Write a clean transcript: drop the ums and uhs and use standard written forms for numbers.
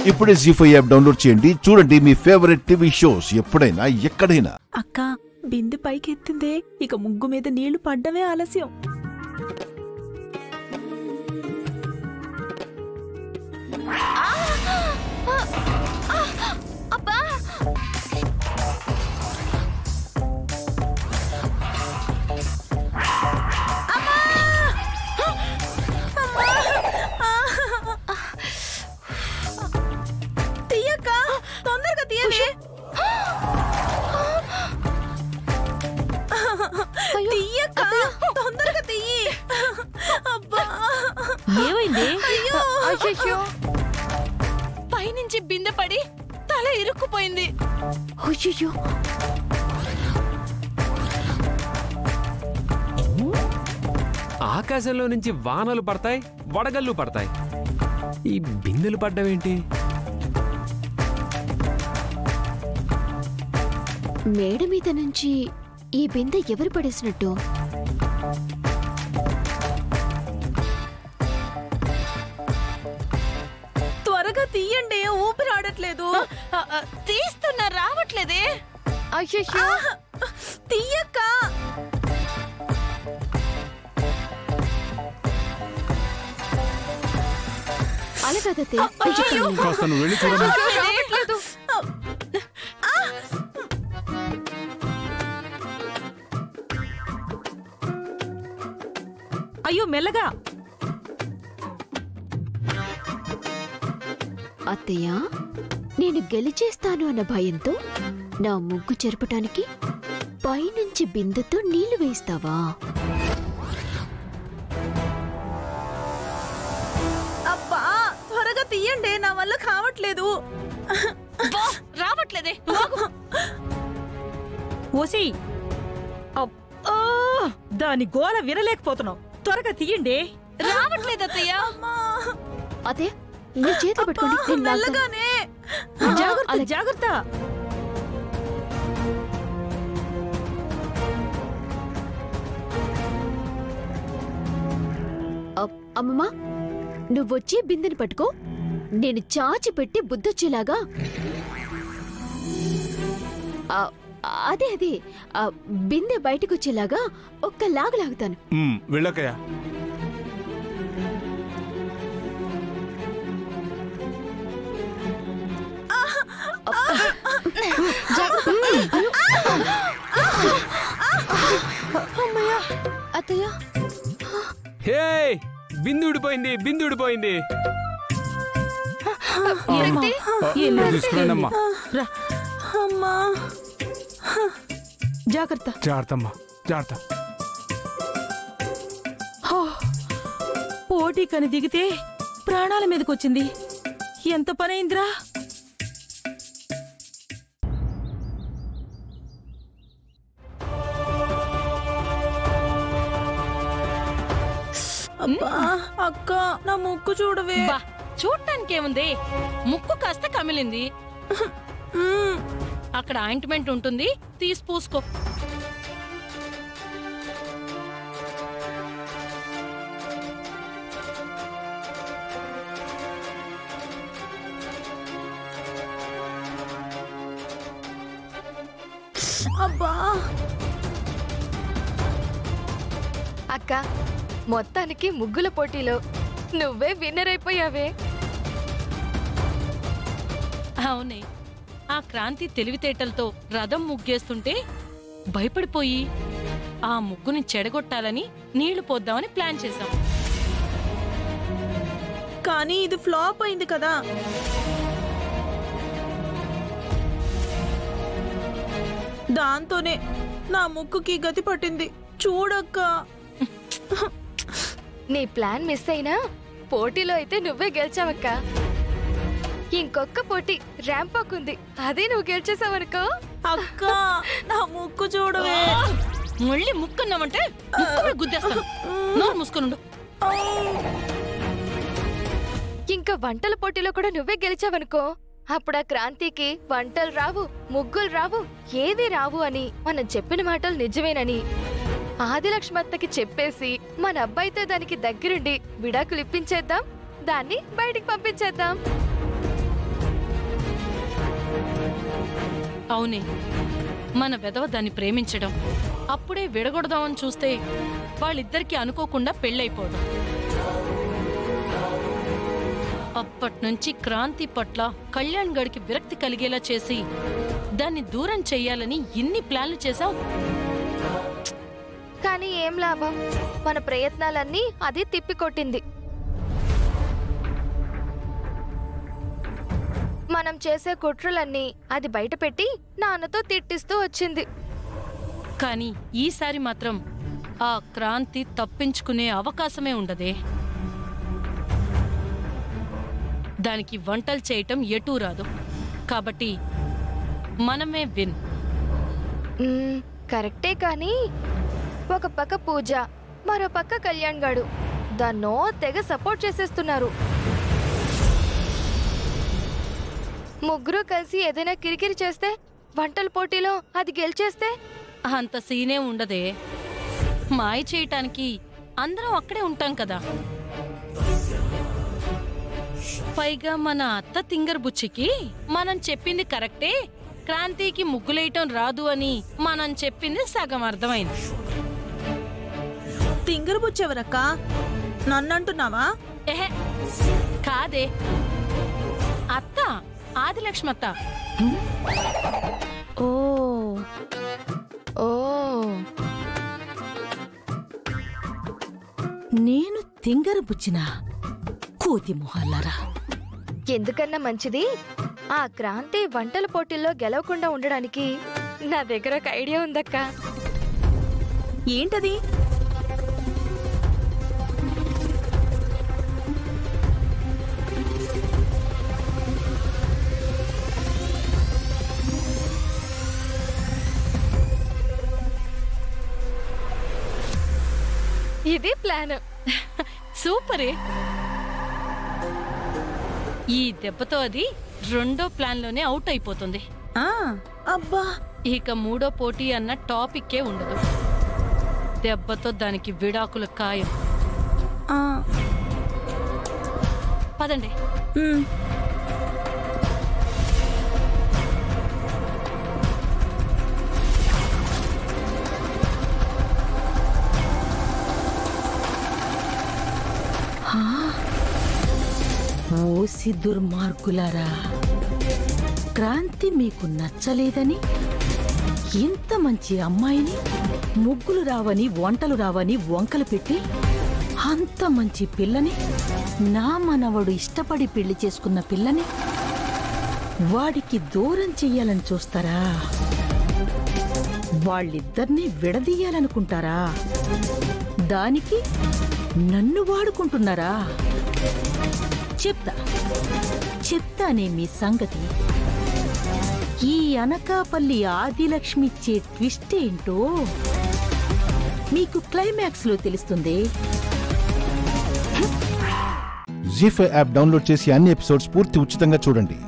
ఇప్పుడే జీ5 app download చేయండి. చూడండి మీ ఫేవరెట్ టీవీ షోస్ ఎప్పుడైనా ఎక్కడైనా. అక్క బిందె పైకెత్తిందే, ఇక ముగ్గు మీద నీళ్లు పడ్డమే ఆలస్యం. పైనుంచి బిందె పడి తల ఇరుక్కుపోయింది. ఆకాశంలో నుంచి వానలు పడతాయి, వడగళ్ళు పడతాయి. ఈ బిందెలు పడ్డవేంటి? మేడ మీద నుంచి ఈ బిందె ఎవరు పడేసినట్టు? త్వరగా తీయండి, ఊపిరాడట్లేదు. తీస్తున్నా, రావట్లేదే. అయ్యో తీయక్క. అలాగైతే అయ్యో మెల్లగా. అత్తయ్య, నేను గెలిచేస్తాను అన్న భయంతో నా ముగ్గు చెరపటానికి పైనుంచి బిందెతో నీళ్లు వేస్తావా? అబ్బా త్వరగా తీయండి, నా వల్ల కావట్లేదు. రావట్లేదే. ఓసి, దాని గోల వినలేకపోతున్నావు. త్వరగా తీయండి. రావట్లేదు అత్తయ్య. అదే మీరు చేతులు పెట్టుకోండి. మెల్లగానే. జాగ్రత్త జాగ్రత్త. అమ్మమ్మా, నువ్వొచ్చి బిందెని పట్టుకో. నేను చాచి పెట్టి బుద్ధొచ్చేలాగా అదే అదే బిందె బయటకొచ్చేలాగా ఒక్క లాగుతాను. వెళ్ళకయ్యా. అత్తయ్య, హే, బిందు ఊడిపోయింది, బిందు ఊడిపోయింది. తీసుకురండమ్మా. అమ్మా జాగ్రత్త. జాగ్రత్తమ్మా, జాగ్రత్త. పోటీ కని దిగితే ప్రాణాల మీదకొచ్చింది. ఎంత పనైందిరా. అబ్బా అక్క, నా ముక్కు చూడవే. చూడటానికేముంది, ముక్కు కాస్త కమిలింది. అక్కడ ఆయింట్మెంట్ ఉంటుంది, తీసి పూసుకో. అబ్బా అక్క, మొత్తానికి ముగ్గుల పోటీలో నువ్వే విన్నర్ అయిపోయావే. అవునే, ఆ క్రాంతి తెలివితేటలతో రథం ముగ్గేస్తుంటే భయపడిపోయి ఆ ముగ్గుని చెడగొట్టాలని నీళ్లు పోద్దామని ప్లాన్ చేశాం. కానీ ఇది ఫ్లాప్ అయింది కదా. దాంతోనే నా ముక్కుకి గతి పట్టింది. చూడక్క, నీ ప్లాన్ మిస్ అయినా పోటీలో అయితే నువ్వే గెలిచావక్క. ఇంకొక పోటీ ర్యాంప్ వాక్ ఉంది, అదే నువ్వు గెలిచేసావనుకో. అక్క నా ముక్కు చూడవే. మళ్ళీ ముక్కున్నామంటే గుద్దేస్తాను. నోరు మూసుకునుండు. ఇంకా వంటల పోటీలో కూడా నువ్వే గెలిచావనుకో, అప్పుడు ఆ క్రాంతికి వంటలు రావు, ముగ్గులు రావు, ఏవి రావు అని మనం చెప్పిన మాటలు నిజమేనని ఆదిలక్ష్మత్తకి చెప్పేసి మన అబ్బాయితో దానికి దగ్గరుండి విడాకులు ఇప్పించేద్దాం, దాన్ని బయటికి పంపించేద్దాం. అవునే, మన వెధవ దాన్ని ప్రేమించడం, అప్పుడే విడగొడదామని చూస్తే వాళ్ళిద్దరికీ అనుకోకుండా పెళ్ళైపోవడం. అప్పట్నుంచి క్రాంతి పట్ల కళ్యాణ్ గడికి విరక్తి కలిగేలా చేసి దాన్ని దూరం చెయ్యాలని ఇన్ని ప్లాన్లు చేశావు. కానీ ఏం లాభం, మన ప్రయత్నాలన్నీ అది తిప్పికొట్టింది. మనం చేసే కుట్రలన్నీ అది బయటపెట్టి నాన్నతో తిట్టిస్తూ వచ్చింది. కానీ ఈసారి మాత్రం ఆ క్రాంతి తప్పించుకునే అవకాశమే ఉండదే. దానికి వంటలు చేయటం ఎటూ రాదు, కాబట్టి మనమే విన్. కరెక్టే, కానీ ఒక పక్క పూజ, మరో పక్క కళ్యాణ్ గాడు దాన్నో తెగ సపోర్ట్ చేసేస్తున్నారు. ముగ్గురు కలిసి ఏదైనా కిరికిరి చేస్తే, వంటల పోటీలో అది గెలిచేస్తే అంత సీనే ఉండదే. మాయ చేయటానికి అందరం అక్కడే ఉంటాం కదా. పైగా మన అత్త తింగర్ బుచ్చికి మనం చెప్పింది కరెక్టే, క్రాంతికి ముగ్గులేయటం రాదు అని మనం చెప్పింది సగం అర్థమైంది. తింగరు బుచ్చెవరక్క? నన్నంటున్నావా? ఎహే కాదే, అత్త, ఆదిలక్ష్మత్త. ఓ ఓ నేను తింగరు బుచ్చిన కోతి మొహాలారా. ఎందుకన్నా మంచిది, ఆ క్రాంతి వంటల పోటీల్లో గెలవకుండా ఉండడానికి నా దగ్గర ఒక ఐడియా ఉందక్క. ఏంటది? ఇది ప్లాన్. సూపరే. ఈ దెబ్బతో అది రెండో ప్లాన్లోనే అవుట్ అయిపోతుంది. అబ్బా, ఇక మూడో పోటీ అన్న టాపిక్కే ఉండదు. దెబ్బతో దానికి విడాకుల ఖాయం. పదండి. ఓసి దుర్మార్గులారా, క్రాంతి మీకు నచ్చలేదని ఇంత మంచి అమ్మాయిని ముగ్గులు రావని వంటలు రావని వంకలు పెట్టి అంత మంచి పిల్లని, నా మనవడు ఇష్టపడి పెళ్లి చేసుకున్న పిల్లని వాడికి దూరం చెయ్యాలని చూస్తారా? వాళ్ళిద్దరినీ విడదీయాలనుకుంటారా? దానికి నన్ను వాడుకుంటున్నారా? చెప్తానే మీ సంగతి. ఈ అనకాపల్లి ఆదిలక్ష్మిచ్చే ట్విస్ట్ ఏంటో మీకు క్లైమాక్స్ లో తెలుస్తుంది. జీ5 యాప్ డౌన్లోడ్ చేసి అన్ని ఎపిసోడ్స్ పూర్తి ఉచితంగా చూడండి.